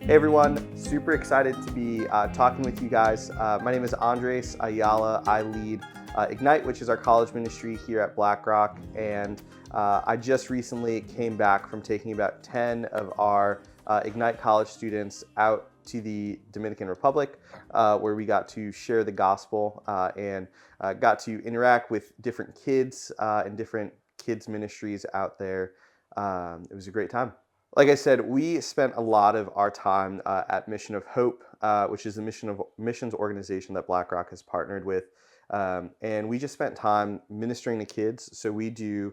Hey everyone, super excited to be talking with you guys. My name is Andres Ayala. I lead Ignite, which is our college ministry here at BlackRock, and I just recently came back from taking about 10 of our Ignite college students out to the Dominican Republic, where we got to share the gospel and got to interact with different kids and different kids ministries out there. It was a great time. Like I said, we spent a lot of our time at Mission of Hope, which is a missions organization that BlackRock has partnered with. And we just spent time ministering to kids. So we do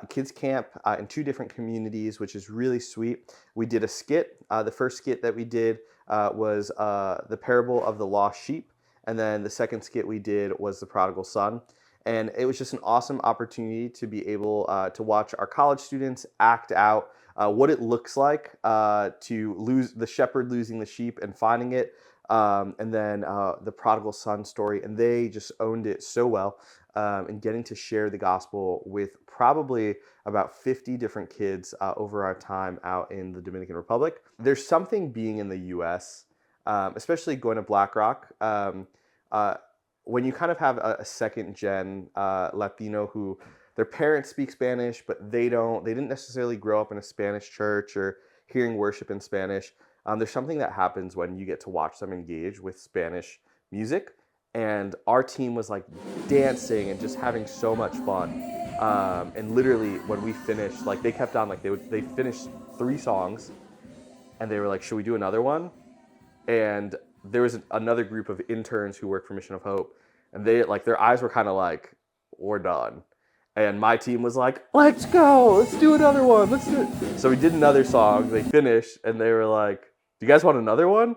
kids camp in 2 different communities, which is really sweet. We did a skit. The first skit that we did was the parable of the lost sheep. And then the second skit we did was the prodigal son. And it was just an awesome opportunity to be able to watch our college students act out what it looks like to lose the shepherd losing the sheep and finding it, and then the prodigal son story. And they just owned it so well, and getting to share the gospel with probably about 50 different kids over our time out in the Dominican Republic. There's something being in the U.S., especially going to BlackRock, when you kind of have a second gen Latino who their parents speak Spanish, but they didn't necessarily grow up in a Spanish church or hearing worship in Spanish. There's something that happens when you get to watch them engage with Spanish music. And our team was like dancing and just having so much fun. And literally when we finished, like they kept on, like they finished 3 songs and they were like, should we do another one? And there was another group of interns who work for Mission of Hope, and they like their eyes were kind of like, we're done. And my team was like, let's go, let's do another one, let's do it. So we did another song, they finished, and they were like, do you guys want another one?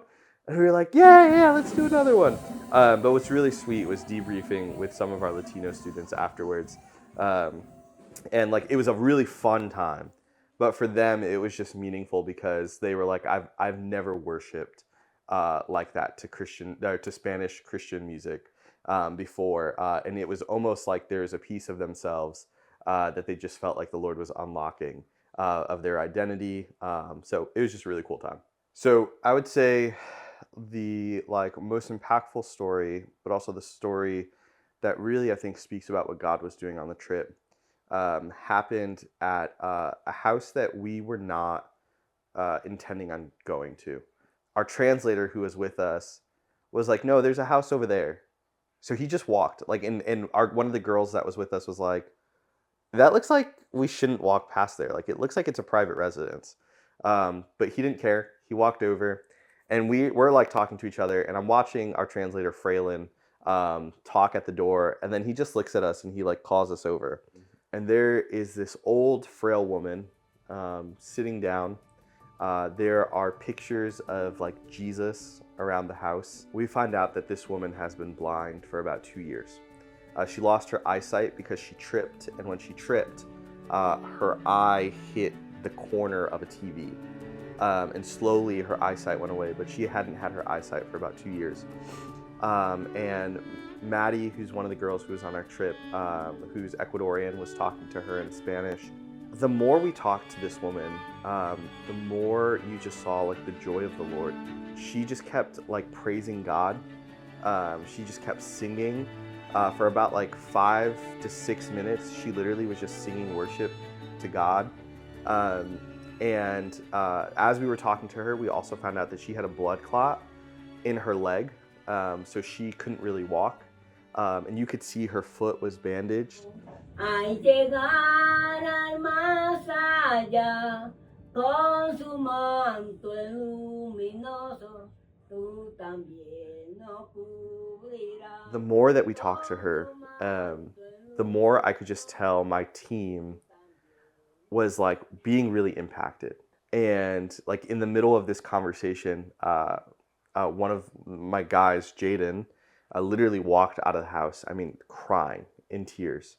And we were like, yeah, let's do another one. But what's really sweet was debriefing with some of our Latino students afterwards. And like, it was a really fun time. But for them, it was just meaningful because they were like, I've never worshiped like that to Spanish Christian music before, and it was almost like there's a piece of themselves that they just felt like the Lord was unlocking of their identity. So it was just a really cool time. So I would say the like most impactful story, but also the story that really I think speaks about what God was doing on the trip, happened at a house that we were not intending on going to. Our translator who was with us was like, no, there's a house over there. So he just walked. Like, and one of the girls that was with us was like, that looks like we shouldn't walk past there. Like, it looks like it's a private residence. But he didn't care. He walked over, and we're like talking to each other, and I'm watching our translator Fraylin talk at the door, and then he just looks at us and he like calls us over. And there is this old frail woman sitting down. There are pictures of like Jesus around the house. We find out that this woman has been blind for about 2 years. She lost her eyesight because she tripped, and when she tripped, her eye hit the corner of a TV. And slowly her eyesight went away, but she hadn't had her eyesight for about 2 years. And Maddie, who's one of the girls who was on our trip, who's Ecuadorian, was talking to her in Spanish. The more we talked to this woman, the more you just saw like the joy of the Lord. She just kept like praising God. She just kept singing for about like 5 to 6 minutes. She literally was just singing worship to God. And as we were talking to her, we also found out that she had a blood clot in her leg, so she couldn't really walk. And you could see her foot was bandaged. Al llegar al más allá, con su manto luminoso, tú también nos cubrirás. The more that we talked to her, the more I could just tell my team was like being really impacted. And like in the middle of this conversation, one of my guys, Jaden, literally walked out of the house, I mean, crying in tears.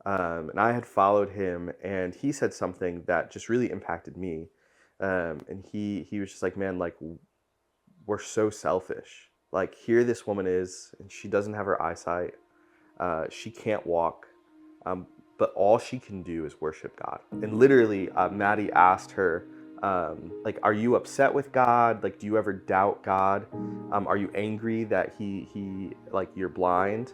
And I had followed him, and he said something that just really impacted me. And he was just like, man, like, we're so selfish. Like, here this woman is, and she doesn't have her eyesight. She can't walk, but all she can do is worship God. And literally, Maddie asked her, Like, are you upset with God? Like, do you ever doubt God? Are you angry that he like you're blind?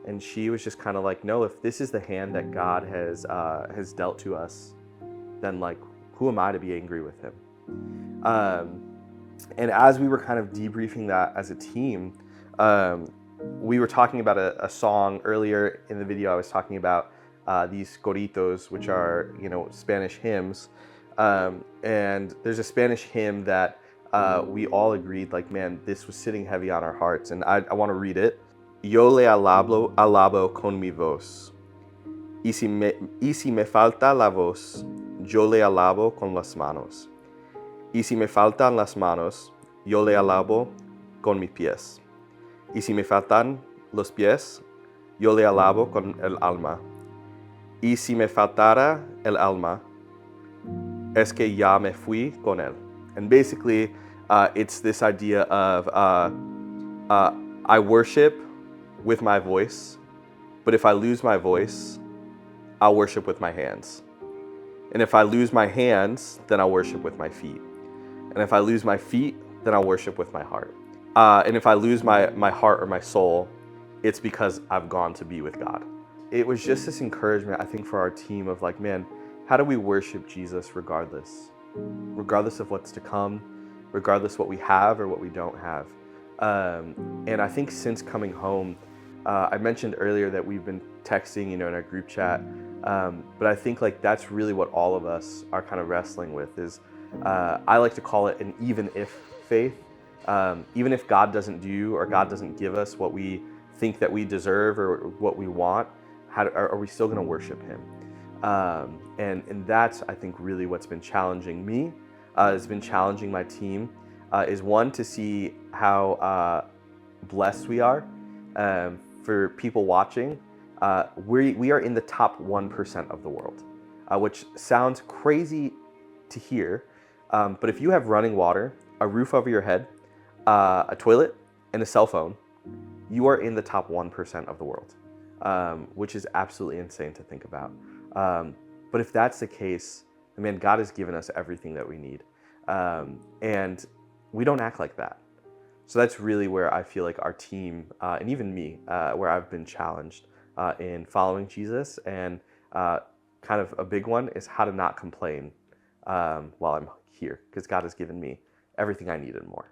And she was just kind of like, no, if this is the hand that God has dealt to us, then like, who am I to be angry with him? And as we were kind of debriefing that as a team, we were talking about a song earlier in the video. I was talking about these coritos, which are, Spanish hymns. And there's a Spanish hymn that we all agreed, like, man, this was sitting heavy on our hearts. And I want to read it. Yo le alabo con mi voz. Y si me falta la voz, yo le alabo con las manos. Y si me faltan las manos, yo le alabo con mis pies. Y si me faltan los pies, yo le alabo con el alma. Y si me faltara el alma, es que ya me fui con él. And basically, it's this idea of I worship with my voice, but if I lose my voice, I'll worship with my hands. And if I lose my hands, then I'll worship with my feet. And if I lose my feet, then I'll worship with my heart. And if I lose my heart or my soul, it's because I've gone to be with God. It was just this encouragement, I think, for our team of like, man, how do we worship Jesus regardless of what's to come, regardless what we have or what we don't have? And I think since coming home, I mentioned earlier that we've been texting, in our group chat, but I think like that's really what all of us are kind of wrestling with is, I like to call it an even if faith. Even if God doesn't do or God doesn't give us what we think that we deserve or what we want, are we still going to worship him? And that's, I think, really what's been challenging me, has been challenging my team, is one, to see how blessed we are. For people watching, we are in the top 1% of the world, which sounds crazy to hear, but if you have running water, a roof over your head, a toilet, and a cell phone, you are in the top 1% of the world, which is absolutely insane to think about. But if that's the case, man, God has given us everything that we need, and we don't act like that. So that's really where I feel like our team, and even me, where I've been challenged in following Jesus, and kind of a big one is how to not complain while I'm here, because God has given me everything I need and more.